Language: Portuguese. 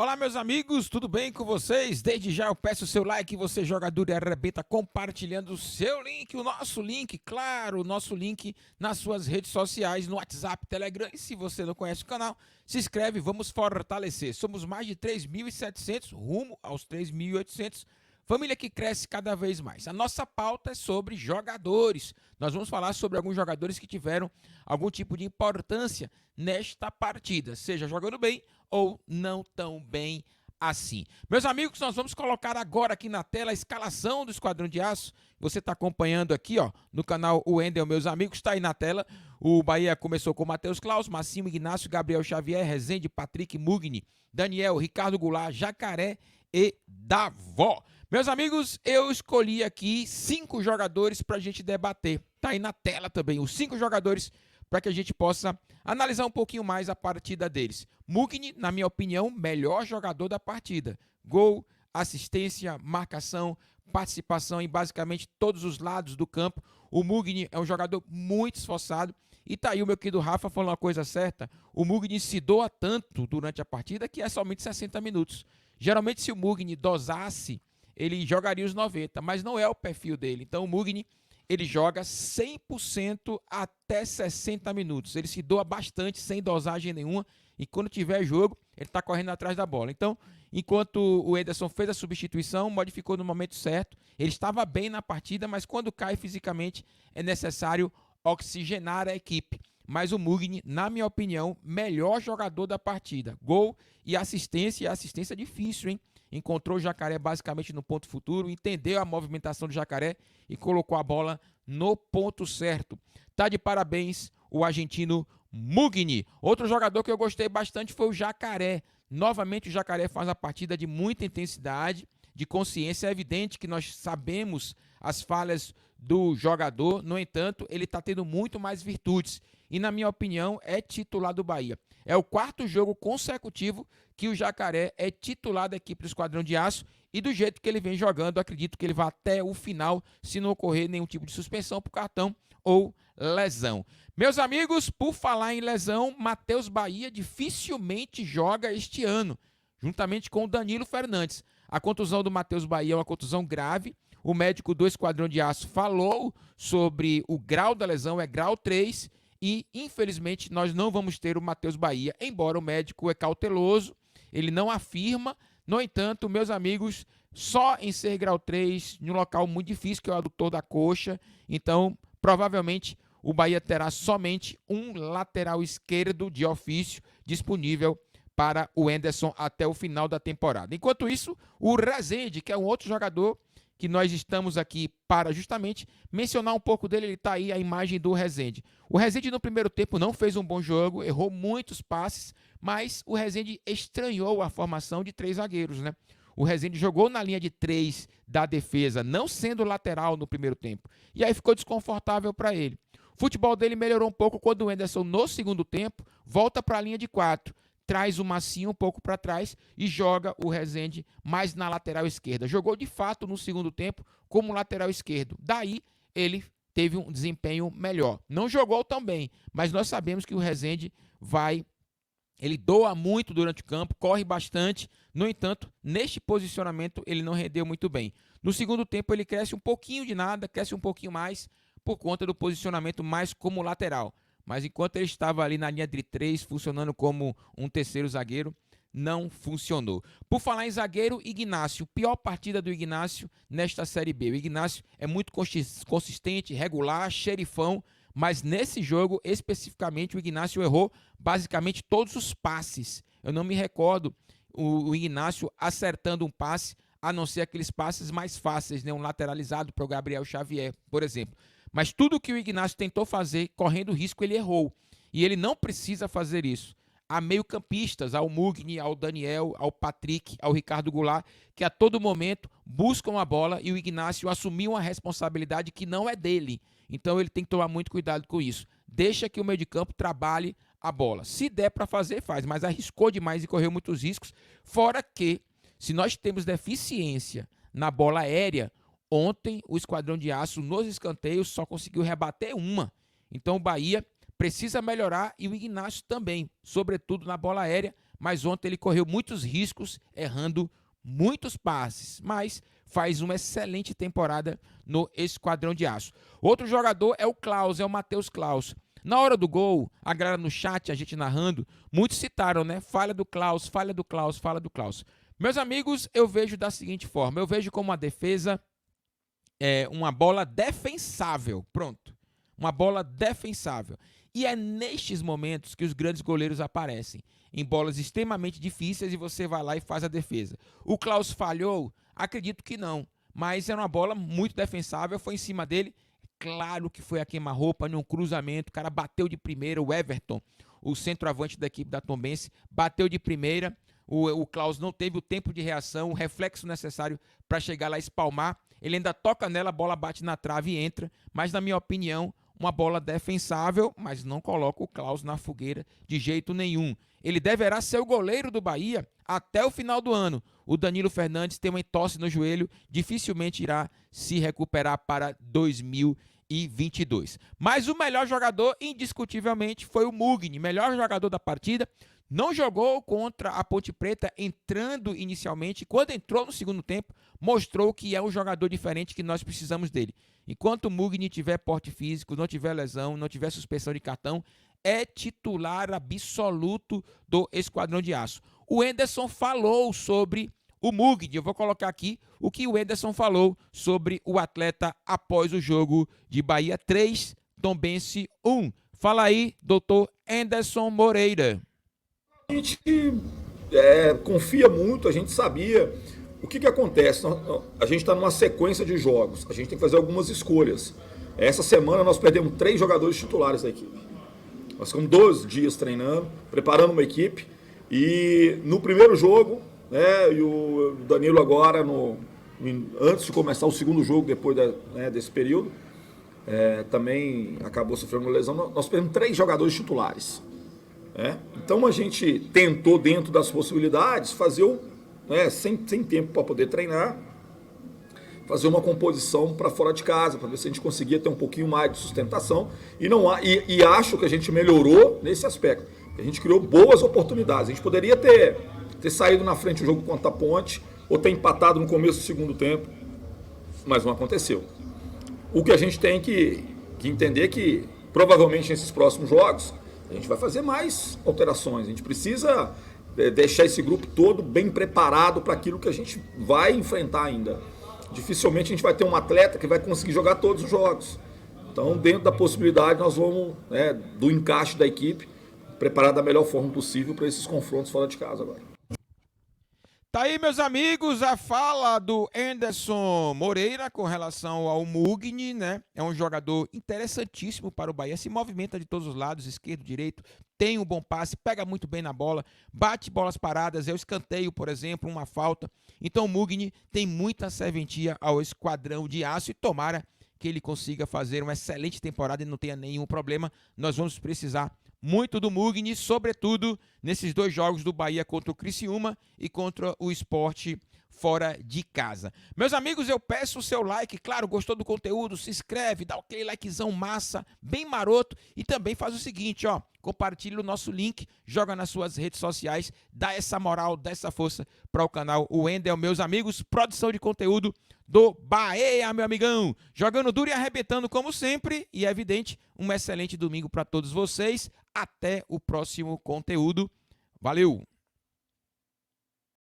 Olá, meus amigos, tudo bem com vocês? Desde já eu peço o seu like, você jogador e arrebenta compartilhando o seu link, o nosso link, claro, o nosso link nas suas redes sociais, no WhatsApp, Telegram. E se você não conhece o canal, se inscreve, vamos fortalecer. Somos mais de 3.700, rumo aos 3.800. Família que cresce cada vez mais. A nossa pauta é sobre jogadores. Nós vamos falar sobre alguns jogadores que tiveram algum tipo de importância nesta partida, seja jogando bem ou não tão bem assim. Meus amigos, nós vamos colocar agora aqui na tela a escalação do Esquadrão de Aço. Você está acompanhando aqui, ó, no canal O Wendel, meus amigos, está aí na tela. O Bahia começou com Matheus Claus, Massimo Ignácio, Gabriel Xavier, Rezende, Patrick Mugni, Daniel, Ricardo Goulart, Jacaré e Davó. Meus amigos, eu escolhi aqui 5 jogadores para a gente debater. Tá aí na tela também, os 5 jogadores para que a gente possa analisar um pouquinho mais a partida deles. Mugni, na minha opinião, melhor jogador da partida. Gol, assistência, marcação, participação em basicamente todos os lados do campo. O Mugni é um jogador muito esforçado. E tá aí o meu querido Rafa falando uma coisa certa. O Mugni se doa tanto durante a partida que é somente 60 minutos. Geralmente, se o Mugni dosasse, ele jogaria os 90, mas não é o perfil dele. Então o Mugni, ele joga 100% até 60 minutos. Ele se doa bastante, sem dosagem nenhuma, e quando tiver jogo, ele está correndo atrás da bola. Então, enquanto o Ederson fez a substituição, modificou no momento certo, ele estava bem na partida, mas quando cai fisicamente, é necessário oxigenar a equipe. Mas o Mugni, na minha opinião, melhor jogador da partida. Gol e assistência difícil, hein? Encontrou o Jacaré basicamente no ponto futuro, entendeu a movimentação do Jacaré e colocou a bola no ponto certo. Tá de parabéns o argentino Mugni. Outro jogador que eu gostei bastante foi o Jacaré. Novamente o Jacaré faz a partida de muita intensidade, de consciência. É evidente que nós sabemos as falhas do jogador, no entanto, ele está tendo muito mais virtudes. E, na minha opinião, é titular do Bahia. É o 4º jogo consecutivo que o Jacaré é titular da equipe do Esquadrão de Aço. E do jeito que ele vem jogando, acredito que ele vai até o final, se não ocorrer nenhum tipo de suspensão por cartão ou lesão. Meus amigos, por falar em lesão, Matheus Bahia dificilmente joga este ano, juntamente com o Danilo Fernandes. A contusão do Matheus Bahia é uma contusão grave. O médico do Esquadrão de Aço falou sobre o grau da lesão, é grau 3, e infelizmente nós não vamos ter o Matheus Bahia, embora o médico é cauteloso, ele não afirma. No entanto, meus amigos, só em ser grau 3, em um local muito difícil, que é o adutor da coxa, então provavelmente o Bahia terá somente um lateral esquerdo de ofício disponível para o Henderson até o final da temporada. Enquanto isso, o Rezende, que é um outro jogador que nós estamos aqui para justamente mencionar um pouco dele, ele está aí a imagem do Rezende. O Rezende no primeiro tempo não fez um bom jogo, errou muitos passes, mas o Rezende estranhou a formação de 3 zagueiros, né? O Rezende jogou na linha de 3 da defesa, não sendo lateral no primeiro tempo, e aí ficou desconfortável para ele. O futebol dele melhorou um pouco quando o Henderson, no segundo tempo, volta para a linha de 4, traz o Massinho um pouco para trás e joga o Rezende mais na lateral esquerda. Jogou de fato no segundo tempo como lateral esquerdo. Daí ele teve um desempenho melhor. Não jogou tão bem, mas nós sabemos que o Rezende ele doa muito durante o campo, corre bastante. No entanto, neste posicionamento ele não rendeu muito bem. No segundo tempo ele cresce um pouquinho de nada, cresce um pouquinho mais por conta do posicionamento mais como lateral. Mas enquanto ele estava ali na linha de 3, funcionando como um terceiro zagueiro, não funcionou. Por falar em zagueiro, Ignácio. Pior partida do Ignácio nesta Série B. O Ignácio é muito consistente, regular, xerifão, mas nesse jogo, especificamente, o Ignácio errou basicamente todos os passes. Eu não me recordo o Ignácio acertando um passe, a não ser aqueles passes mais fáceis, né? Um lateralizado para o Gabriel Xavier, por exemplo. Mas tudo que o Ignácio tentou fazer, correndo risco, ele errou. E ele não precisa fazer isso. Há meio-campistas, ao Mugni, ao Daniel, ao Patrick, ao Ricardo Goulart, que a todo momento buscam a bola e o Ignácio assumiu uma responsabilidade que não é dele. Então ele tem que tomar muito cuidado com isso. Deixa que o meio de campo trabalhe a bola. Se der para fazer, faz, mas arriscou demais e correu muitos riscos. Fora que, se nós temos deficiência na bola aérea, ontem o Esquadrão de Aço nos escanteios só conseguiu rebater uma. Então o Bahia precisa melhorar e o Ignacio também, sobretudo na bola aérea, mas ontem ele correu muitos riscos, errando muitos passes, mas faz uma excelente temporada no Esquadrão de Aço. Outro jogador é o Klaus, é o Matheus Klaus. Na hora do gol, a galera no chat, a gente narrando, muitos citaram, né? Falha do Klaus, falha do Klaus, falha do Klaus. Meus amigos, eu vejo da seguinte forma, eu vejo como uma defesa, uma bola defensável, pronto. Uma bola defensável. E é nestes momentos que os grandes goleiros aparecem, em bolas extremamente difíceis e você vai lá e faz a defesa. O Klaus falhou? Acredito que não, mas era uma bola muito defensável, foi em cima dele. Claro que foi a queima-roupa, num cruzamento, o cara bateu de primeira, o Everton, o centroavante da equipe da Tombense, bateu de primeira, o Klaus não teve o tempo de reação, o reflexo necessário para chegar lá e espalmar, ele ainda toca nela, a bola bate na trave e entra, mas na minha opinião, uma bola defensável, mas não coloca o Klaus na fogueira de jeito nenhum. Ele deverá ser o goleiro do Bahia até o final do ano. O Danilo Fernandes tem uma entorse no joelho, dificilmente irá se recuperar para 2022. Mas o melhor jogador, indiscutivelmente, foi o Mugni, melhor jogador da partida. Não jogou contra a Ponte Preta entrando inicialmente. Quando entrou no segundo tempo, mostrou que é um jogador diferente, que nós precisamos dele. Enquanto o Mugni tiver porte físico, não tiver lesão, não tiver suspensão de cartão, é titular absoluto do Esquadrão de Aço. O Enderson falou sobre o Mugni. Eu vou colocar aqui o que o Enderson falou sobre o atleta após o jogo de Bahia 3, Tombense 1. Fala aí, doutor Enderson Moreira. A gente confia muito, a gente sabia. O que acontece? A gente está numa sequência de jogos, a gente tem que fazer algumas escolhas. Essa semana nós perdemos 3 jogadores titulares da equipe. Nós ficamos 12 dias treinando, preparando uma equipe, e no primeiro jogo, né, e o Danilo agora, antes de começar o segundo jogo, depois desse período, também acabou sofrendo uma lesão. Nós perdemos 3 jogadores titulares. Então a gente tentou, dentro das possibilidades, fazer sem tempo para poder treinar, fazer uma composição para fora de casa, para ver se a gente conseguia ter um pouquinho mais de sustentação. E acho que a gente melhorou nesse aspecto. A gente criou boas oportunidades. A gente poderia ter saído na frente do jogo contra a Ponte, ou ter empatado no começo do segundo tempo, mas não aconteceu. O que a gente tem que entender é que, provavelmente, nesses próximos jogos, a gente vai fazer mais alterações. A gente precisa deixar esse grupo todo bem preparado para aquilo que a gente vai enfrentar ainda. Dificilmente a gente vai ter um atleta que vai conseguir jogar todos os jogos. Então, dentro da possibilidade, nós vamos, do encaixe da equipe, preparar da melhor forma possível para esses confrontos fora de casa agora. Tá aí, meus amigos, a fala do Enderson Moreira com relação ao Mugni, né? É um jogador interessantíssimo para o Bahia, se movimenta de todos os lados, esquerdo, direito, tem um bom passe, pega muito bem na bola, bate bolas paradas, é o escanteio, por exemplo, uma falta. Então o Mugni tem muita serventia ao Esquadrão de Aço e tomara que ele consiga fazer uma excelente temporada e não tenha nenhum problema. Nós vamos precisar muito do Mugni, sobretudo nesses 2 jogos do Bahia contra o Criciúma e contra o Sport fora de casa. Meus amigos, eu peço o seu like, claro, gostou do conteúdo, se inscreve, dá aquele likezão massa, bem maroto, e também faz o seguinte, compartilha o nosso link, joga nas suas redes sociais, dá essa moral, dá essa força para o canal O Wendel, meus amigos, produção de conteúdo do Bahia, meu amigão, jogando duro e arrebentando como sempre, e é evidente, um excelente domingo para todos vocês, até o próximo conteúdo, valeu!